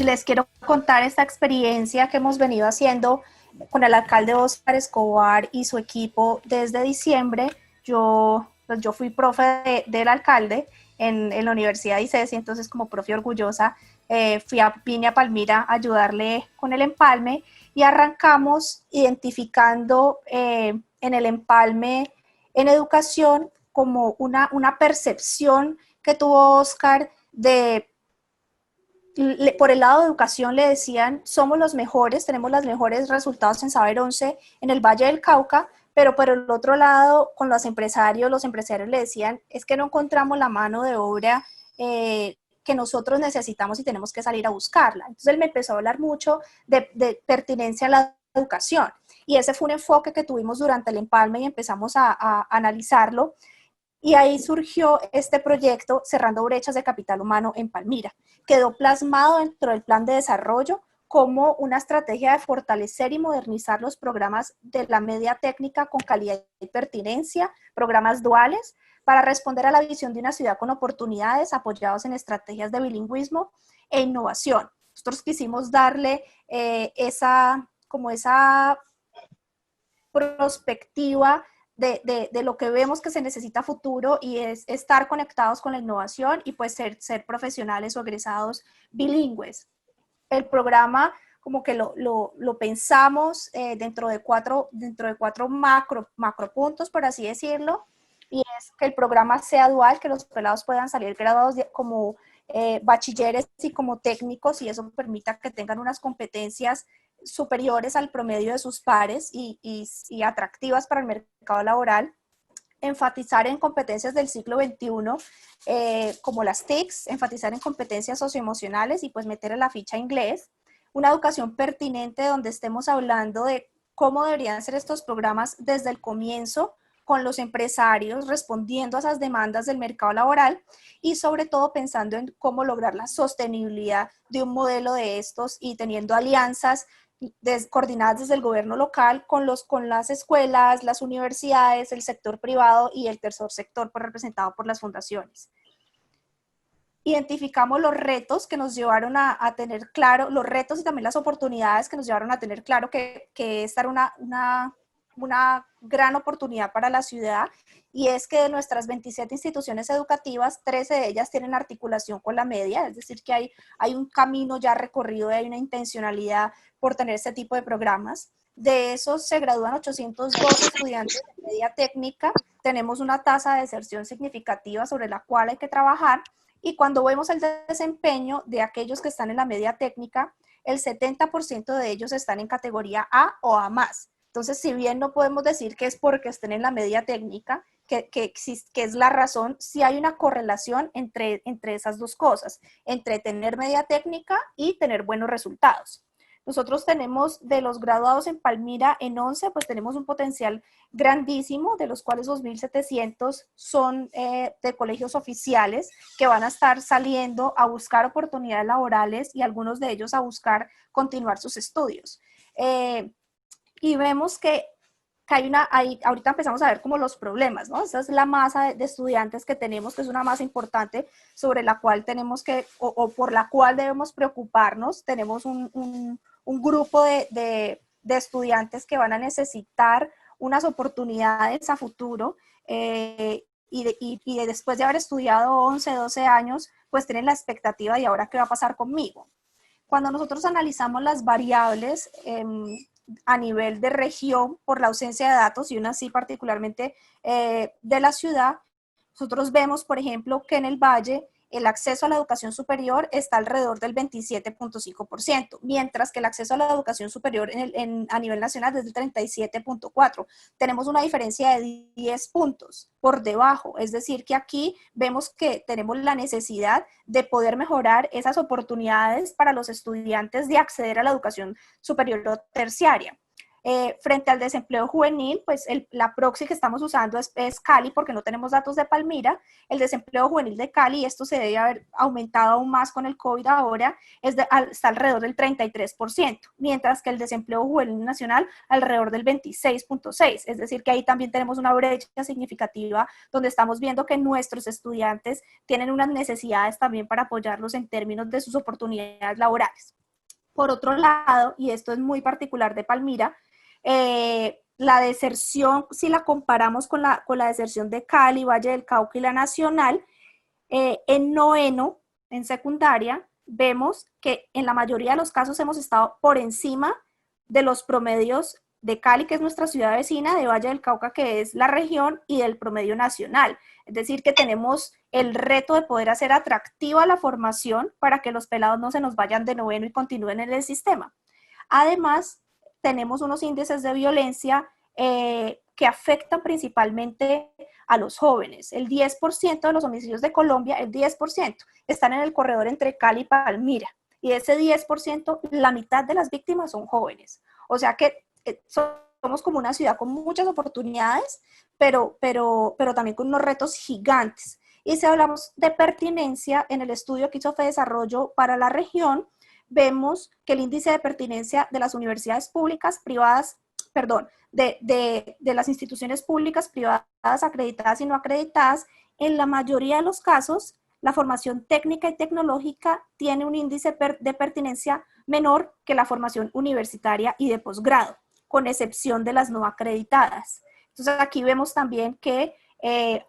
les quiero contar esta experiencia que hemos venido haciendo con el alcalde Óscar Escobar y su equipo desde diciembre. Yo fui profe del alcalde en la Universidad de ICESI, entonces como profe orgullosa vine a Palmira a ayudarle con el empalme y arrancamos identificando en el empalme en educación como una percepción que tuvo Óscar de por el lado de educación le decían, somos los mejores, tenemos los mejores resultados en Saber 11 en el Valle del Cauca, pero por el otro lado, con los empresarios le decían, es que no encontramos la mano de obra que nosotros necesitamos y tenemos que salir a buscarla. Entonces él me empezó a hablar mucho de pertinencia a la educación. Y ese fue un enfoque que tuvimos durante el empalme y empezamos a analizarlo. Y ahí surgió este proyecto Cerrando Brechas de Capital Humano en Palmira. Quedó plasmado dentro del plan de desarrollo como una estrategia de fortalecer y modernizar los programas de la media técnica con calidad y pertinencia, programas duales, para responder a la visión de una ciudad con oportunidades apoyados en estrategias de bilingüismo e innovación. Nosotros quisimos darle esa perspectiva de lo que vemos que se necesita a futuro y es estar conectados con la innovación y pues ser profesionales o egresados bilingües. El programa como que lo pensamos dentro de cuatro macro puntos, por así decirlo, y es que el programa sea dual, que los pelados puedan salir graduados como bachilleres y como técnicos, y eso permita que tengan unas competencias superiores al promedio de sus pares y atractivas para el mercado laboral. Enfatizar en competencias del siglo XXI, como las TICs, enfatizar en competencias socioemocionales y pues meter en la ficha inglés. Una educación pertinente donde estemos hablando de cómo deberían ser estos programas desde el comienzo, con los empresarios respondiendo a esas demandas del mercado laboral y sobre todo pensando en cómo lograr la sostenibilidad de un modelo de estos y teniendo alianzas coordinadas desde el gobierno local con las escuelas, las universidades, el sector privado y el tercer sector representado por las fundaciones. Identificamos los retos que nos llevaron a tener claro, los retos y también las oportunidades que nos llevaron a tener claro que esta era una gran oportunidad para la ciudad, y es que de nuestras 27 instituciones educativas, 13 de ellas tienen articulación con la media, es decir, que hay un camino ya recorrido y hay una intencionalidad por tener este tipo de programas. De esos se gradúan 812 estudiantes de media técnica, tenemos una tasa de deserción significativa sobre la cual hay que trabajar, y cuando vemos el desempeño de aquellos que están en la media técnica, el 70% de ellos están en categoría A o A+. Entonces, si bien no podemos decir que es porque estén en la media técnica, que es la razón, sí hay una correlación entre esas dos cosas, entre tener media técnica y tener buenos resultados. Nosotros tenemos de los graduados en Palmira en 11, pues tenemos un potencial grandísimo, de los cuales 2.700 son de colegios oficiales que van a estar saliendo a buscar oportunidades laborales y algunos de ellos a buscar continuar sus estudios. Y vemos que ahorita empezamos a ver como los problemas, ¿no? Esa es la masa de estudiantes que tenemos, que es una masa importante sobre la cual tenemos o por la cual debemos preocuparnos. Tenemos un grupo de estudiantes que van a necesitar unas oportunidades a futuro, y después de haber estudiado 11, 12 años, pues tienen la expectativa de ahora qué va a pasar conmigo. Cuando nosotros analizamos las variables a nivel de región por la ausencia de datos y una así particularmente de la ciudad, nosotros vemos, por ejemplo, que en el Valle el acceso a la educación superior está alrededor del 27.5%, mientras que el acceso a la educación superior a nivel nacional es del 37.4%. Tenemos una diferencia de 10 puntos por debajo, es decir, que aquí vemos que tenemos la necesidad de poder mejorar esas oportunidades para los estudiantes de acceder a la educación superior o terciaria. Frente al desempleo juvenil, pues la proxy que estamos usando es Cali, porque no tenemos datos de Palmira. El desempleo juvenil de Cali, y esto se debe haber aumentado aún más con el COVID ahora, está alrededor del 33%, mientras que el desempleo juvenil nacional alrededor del 26.6%. Es decir, que ahí también tenemos una brecha significativa donde estamos viendo que nuestros estudiantes tienen unas necesidades también para apoyarlos en términos de sus oportunidades laborales. Por otro lado, y esto es muy particular de Palmira, la deserción, si la comparamos con la deserción de Cali, Valle del Cauca y la Nacional, en noveno, en secundaria, vemos que en la mayoría de los casos hemos estado por encima de los promedios de Cali, que es nuestra ciudad vecina, de Valle del Cauca, que es la región, y del promedio nacional. Es decir, que tenemos el reto de poder hacer atractiva la formación para que los pelados no se nos vayan de noveno y continúen en el sistema. Además, tenemos unos índices de violencia que afectan principalmente a los jóvenes. El 10% de los homicidios de Colombia, el 10%, están en el corredor entre Cali y Palmira. Y de ese 10%, la mitad de las víctimas son jóvenes. O sea que somos como una ciudad con muchas oportunidades, pero también con unos retos gigantes. Y si hablamos de pertinencia, en el estudio que hizo FEDesarrollo para la región, vemos que el índice de pertinencia de las universidades públicas, privadas, perdón, de las instituciones públicas, privadas, acreditadas y no acreditadas, en la mayoría de los casos, la formación técnica y tecnológica tiene un índice de pertinencia menor que la formación universitaria y de posgrado, con excepción de las no acreditadas. Entonces aquí vemos también que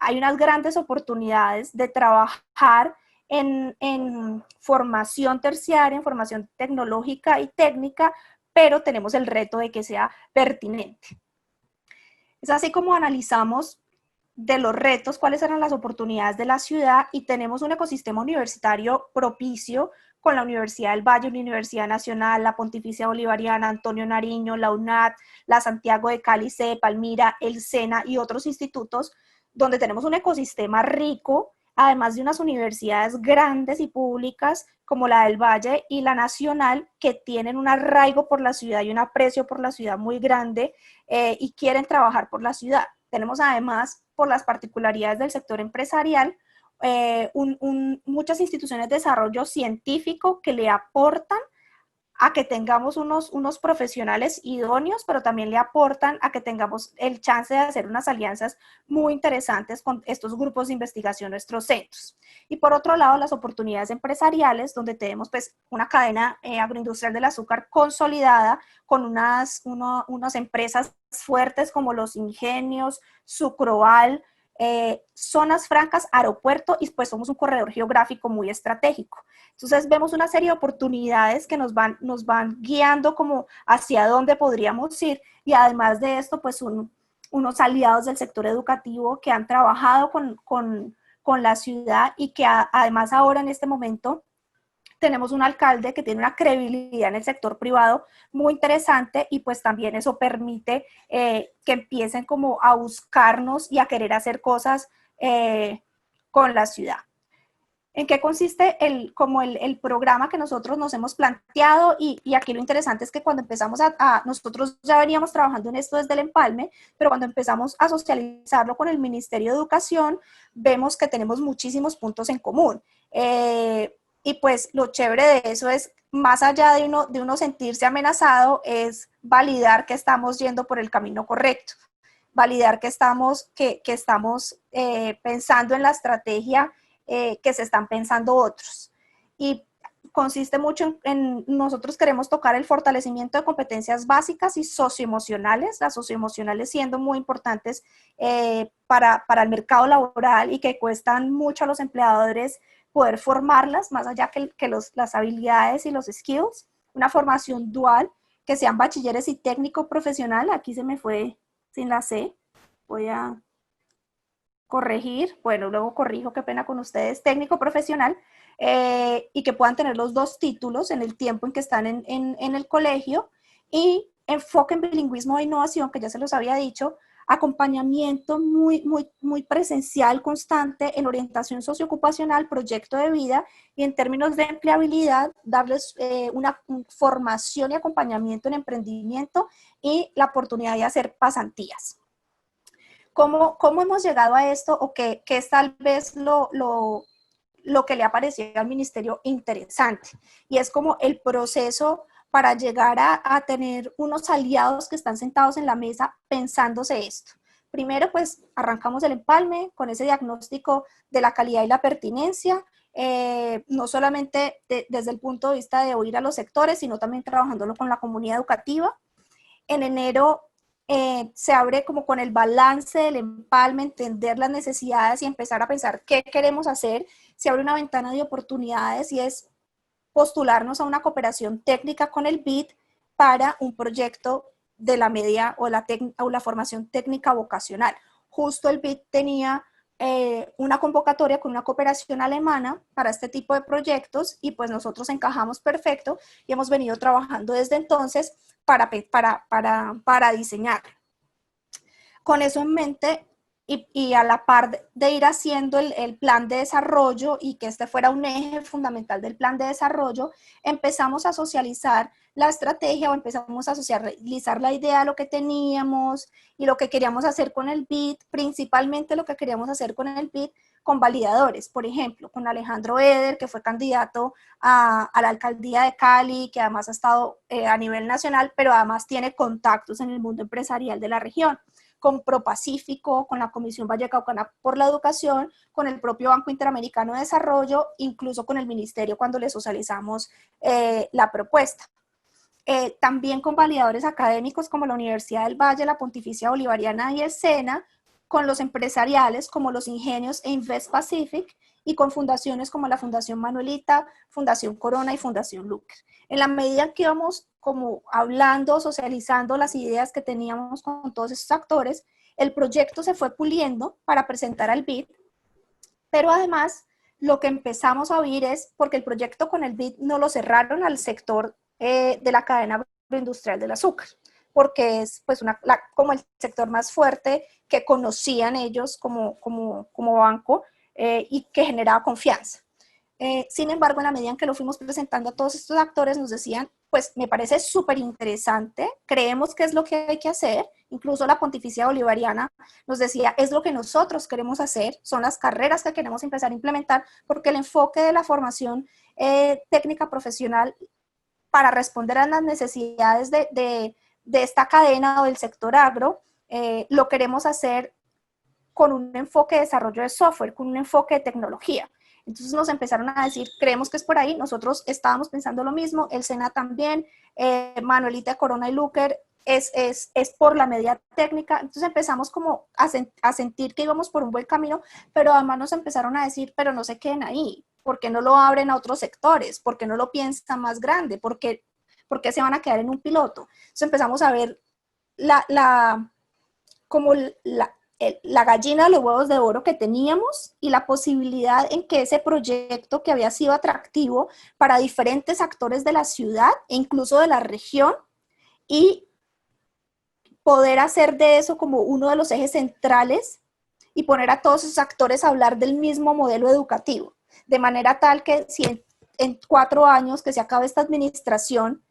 hay unas grandes oportunidades de trabajar en formación terciaria, en formación tecnológica y técnica, pero tenemos el reto de que sea pertinente. Es así como analizamos de los retos, cuáles eran las oportunidades de la ciudad, y tenemos un ecosistema universitario propicio con la Universidad del Valle, la Universidad Nacional, la Pontificia Bolivariana, Antonio Nariño, la UNAD, la Santiago de Cali, Palmira, el SENA y otros institutos, donde tenemos un ecosistema rico, además de unas universidades grandes y públicas como la del Valle y la Nacional, que tienen un arraigo por la ciudad y un aprecio por la ciudad muy grande y quieren trabajar por la ciudad. Tenemos además, por las particularidades del sector empresarial, muchas instituciones de desarrollo científico que le aportan a que tengamos unos profesionales idóneos, pero también le aportan a que tengamos el chance de hacer unas alianzas muy interesantes con estos grupos de investigación, nuestros centros. Y por otro lado, las oportunidades empresariales, donde tenemos pues una cadena agroindustrial del azúcar consolidada con unas empresas fuertes como Los Ingenios, Sucroal, zonas francas, aeropuerto, y pues somos un corredor geográfico muy estratégico. Entonces vemos una serie de oportunidades que nos van guiando como hacia dónde podríamos ir, y además de esto pues unos aliados del sector educativo que han trabajado con la ciudad, y que además ahora en este momento tenemos un alcalde que tiene una credibilidad en el sector privado muy interesante, y pues también eso permite que empiecen como a buscarnos y a querer hacer cosas con la ciudad. ¿En qué consiste el programa que nosotros nos hemos planteado? Y aquí lo interesante es que cuando empezamos nosotros ya veníamos trabajando en esto desde el empalme, pero cuando empezamos a socializarlo con el Ministerio de Educación, vemos que tenemos muchísimos puntos en común. Y pues lo chévere de eso es, más allá de uno sentirse amenazado, es validar que estamos yendo por el camino correcto, validar que estamos pensando en la estrategia que se están pensando otros. Y consiste mucho en nosotros queremos tocar el fortalecimiento de competencias básicas y socioemocionales, las socioemocionales siendo muy importantes para el mercado laboral, y que cuestan mucho a los empleadores poder formarlas, más allá que las habilidades y los skills. Una formación dual, que sean bachilleres y técnico profesional. Aquí se me fue sin la C, voy a corregir, bueno, luego corrijo, qué pena con ustedes, técnico profesional, y que puedan tener los dos títulos en el tiempo en que están en el colegio, y enfoque en bilingüismo e innovación, que ya se los había dicho, acompañamiento muy presencial, constante en orientación socioocupacional, proyecto de vida, y en términos de empleabilidad, darles una formación y acompañamiento en emprendimiento y la oportunidad de hacer pasantías. ¿Cómo hemos llegado a esto, o qué es tal vez lo que le ha parecido al ministerio interesante? Y es como el proceso para llegar a tener unos aliados que están sentados en la mesa pensándose esto. Primero, pues arrancamos el empalme con ese diagnóstico de la calidad y la pertinencia, no solamente desde el punto de vista de oír a los sectores, sino también trabajándolo con la comunidad educativa. En enero se abre como con el balance del empalme, entender las necesidades y empezar a pensar qué queremos hacer. Se abre una ventana de oportunidades y es postularnos a una cooperación técnica con el BID para un proyecto de la media o la formación técnica vocacional. Justo el BID tenía una convocatoria con una cooperación alemana para este tipo de proyectos y pues nosotros encajamos perfecto y hemos venido trabajando desde entonces para diseñar. Con eso en mente y a la par de ir haciendo el plan de desarrollo y que este fuera un eje fundamental del plan de desarrollo, empezamos a socializar la estrategia o empezamos a socializar la idea de lo que teníamos y lo que queríamos hacer con el BID, principalmente lo que queríamos hacer con el BID con validadores, por ejemplo, con Alejandro Eder, que fue candidato a la alcaldía de Cali, que además ha estado a nivel nacional, pero además tiene contactos en el mundo empresarial de la región, con ProPacífico, con la Comisión Vallecaucana por la Educación, con el propio Banco Interamericano de Desarrollo, incluso con el Ministerio cuando le socializamos la propuesta. También con validadores académicos como la Universidad del Valle, la Pontificia Bolivariana y el SENA, con los empresariales como los Ingenios e Invest Pacific, y con fundaciones como la Fundación Manuelita, Fundación Corona y Fundación Luker. En la medida que íbamos como hablando, socializando las ideas que teníamos con todos esos actores, el proyecto se fue puliendo para presentar al BID, pero además lo que empezamos a oír es, porque el proyecto con el BID no lo cerraron al sector de la cadena agroindustrial del azúcar, porque es pues como el sector más fuerte que conocían ellos como banco y que generaba confianza. Sin embargo, en la medida en que lo fuimos presentando a todos estos actores, nos decían, pues me parece súper interesante, creemos que es lo que hay que hacer, incluso la Pontificia Bolivariana nos decía, es lo que nosotros queremos hacer, son las carreras que queremos empezar a implementar, porque el enfoque de la formación técnica profesional para responder a las necesidades de esta cadena o del sector agro, lo queremos hacer con un enfoque de desarrollo de software, con un enfoque de tecnología. Entonces nos empezaron a decir, creemos que es por ahí, nosotros estábamos pensando lo mismo, el SENA también, Manuelita, Corona y Luker, es por la media técnica. Entonces empezamos como a sentir que íbamos por un buen camino, pero además nos empezaron a decir, pero no se queden ahí, ¿por qué no lo abren a otros sectores? ¿Por qué no lo piensan más grande? ¿Por qué se van a quedar en un piloto? Entonces empezamos a ver la gallina de los huevos de oro que teníamos y la posibilidad en que ese proyecto que había sido atractivo para diferentes actores de la ciudad e incluso de la región, y poder hacer de eso como uno de los ejes centrales y poner a todos esos actores a hablar del mismo modelo educativo, de manera tal que si en 4 años que se acabe esta administración,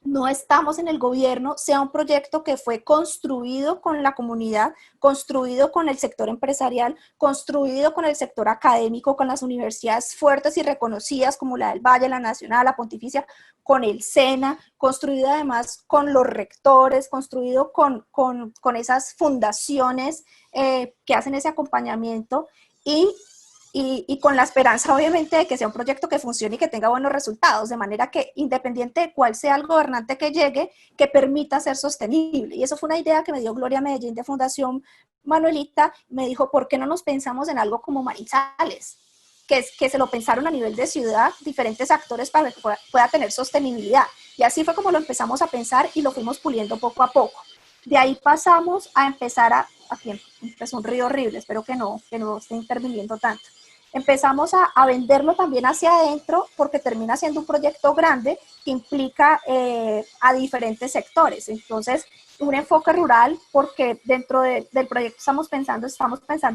no estamos en el gobierno, sea un proyecto que fue construido con la comunidad, construido con el sector empresarial, construido con el sector académico, con las universidades fuertes y reconocidas como la del Valle, la Nacional, la Pontificia, con el SENA, construido además con los rectores, construido con esas fundaciones que hacen ese acompañamiento y con la esperanza, obviamente, de que sea un proyecto que funcione y que tenga buenos resultados, de manera que, independiente de cuál sea el gobernante que llegue, que permita ser sostenible. Y eso fue una idea que me dio Gloria Medellín de Fundación Manuelita. Me dijo, ¿por qué no nos pensamos en algo como Manizales? Que se lo pensaron a nivel de ciudad, diferentes actores para que pueda tener sostenibilidad. Y así fue como lo empezamos a pensar y lo fuimos puliendo poco a poco. De ahí pasamos a empezar aquí empezó un ruido horrible, espero que no esté interviniendo tanto. Empezamos a venderlo también hacia adentro porque termina siendo un proyecto grande que implica a diferentes sectores. Entonces, un enfoque rural porque dentro del proyecto estamos pensando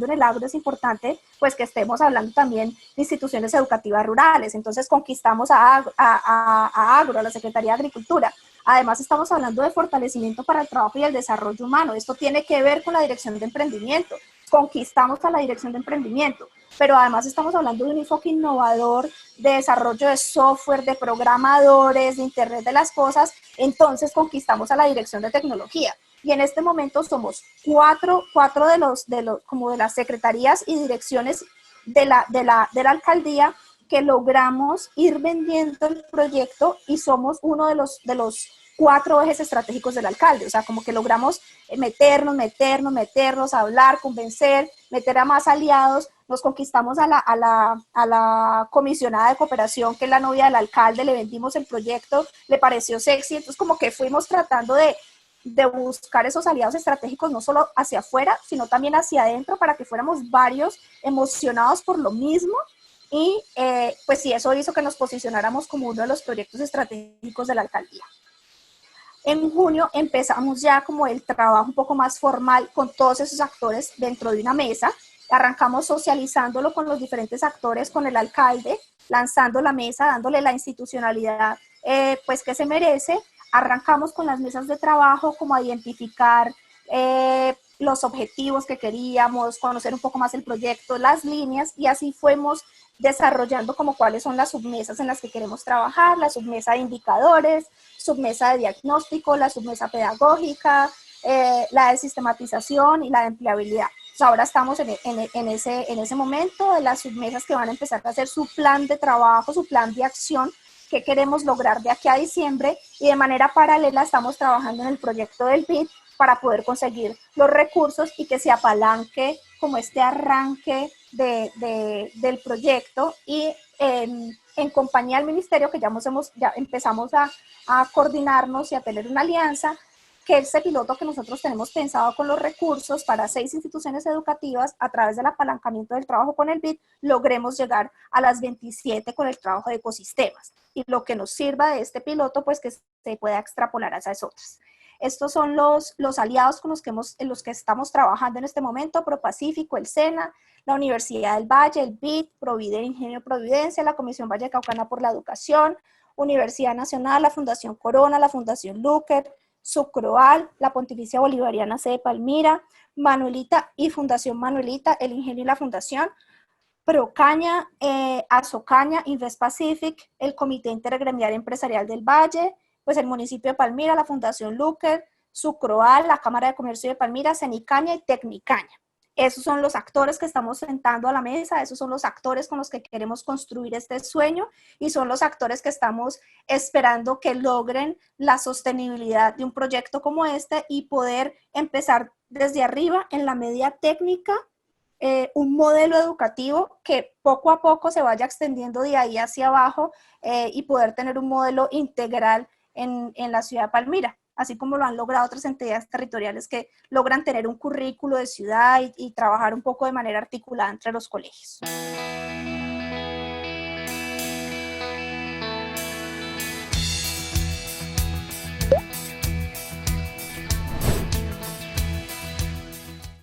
en el agro, es importante pues que estemos hablando también de instituciones educativas rurales, entonces conquistamos a Agro, a la Secretaría de Agricultura. Además estamos hablando de fortalecimiento para el trabajo y el desarrollo humano, esto tiene que ver con la dirección de emprendimiento, conquistamos a la dirección de emprendimiento, pero además estamos hablando de un enfoque innovador, de desarrollo de software, de programadores, de Internet de las cosas, entonces conquistamos a la dirección de tecnología. Y en este momento somos cuatro como de las secretarías y direcciones de la alcaldía que logramos ir vendiendo el proyecto y somos uno de los 4 ejes estratégicos del alcalde, o sea, como que logramos meternos, hablar, convencer, meter a más aliados, nos conquistamos a la comisionada de cooperación, que es la novia del alcalde, le vendimos el proyecto, le pareció sexy, entonces como que fuimos tratando de buscar esos aliados estratégicos no solo hacia afuera, sino también hacia adentro, para que fuéramos varios emocionados por lo mismo, y pues sí, eso hizo que nos posicionáramos como uno de los proyectos estratégicos de la alcaldía. En junio empezamos ya como el trabajo un poco más formal con todos esos actores dentro de una mesa. Arrancamos socializándolo con los diferentes actores, con el alcalde, lanzando la mesa, dándole la institucionalidad pues que se merece. Arrancamos con las mesas de trabajo, como a identificar los objetivos que queríamos, conocer un poco más el proyecto, las líneas, y así fuimos desarrollando como cuáles son las submesas en las que queremos trabajar, la submesa de indicadores, submesa de diagnóstico, la submesa pedagógica, la de sistematización y la de empleabilidad. Pues ahora estamos en ese momento de las submesas que van a empezar a hacer su plan de trabajo, su plan de acción, que queremos lograr de aquí a diciembre, y de manera paralela estamos trabajando en el proyecto del BID para poder conseguir los recursos y que se apalanque como este arranque del proyecto, y en compañía del ministerio, que ya empezamos a coordinarnos y a tener una alianza, que este piloto que nosotros tenemos pensado con los recursos para 6 instituciones educativas, a través del apalancamiento del trabajo con el BID, logremos llegar a las 27 con el trabajo de ecosistemas. Y lo que nos sirva de este piloto, pues que se pueda extrapolar a esas otras. Estos son los aliados con en los que estamos trabajando en este momento: ProPacífico, el SENA, la Universidad del Valle, el BID, Ingenio Providencia, la Comisión Vallecaucana por la Educación, Universidad Nacional, la Fundación Corona, la Fundación Luker, Sucroal, la Pontificia Bolivariana C de Palmira, Manuelita y Fundación Manuelita, el Ingenio y la Fundación, Procaña, Azocaña, Invest Pacific, el Comité Intergremial Empresarial del Valle, pues el municipio de Palmira, la Fundación Luker, Sucroal, la Cámara de Comercio de Palmira, Cenicaña y Tecnicaña. Esos son los actores que estamos sentando a la mesa, esos son los actores con los que queremos construir este sueño, y son los actores que estamos esperando que logren la sostenibilidad de un proyecto como este y poder empezar desde arriba en la media técnica, un modelo educativo que poco a poco se vaya extendiendo de ahí hacia abajo, y poder tener un modelo integral en la ciudad de Palmira, así como lo han logrado otras entidades territoriales que logran tener un currículo de ciudad y trabajar un poco de manera articulada entre los colegios.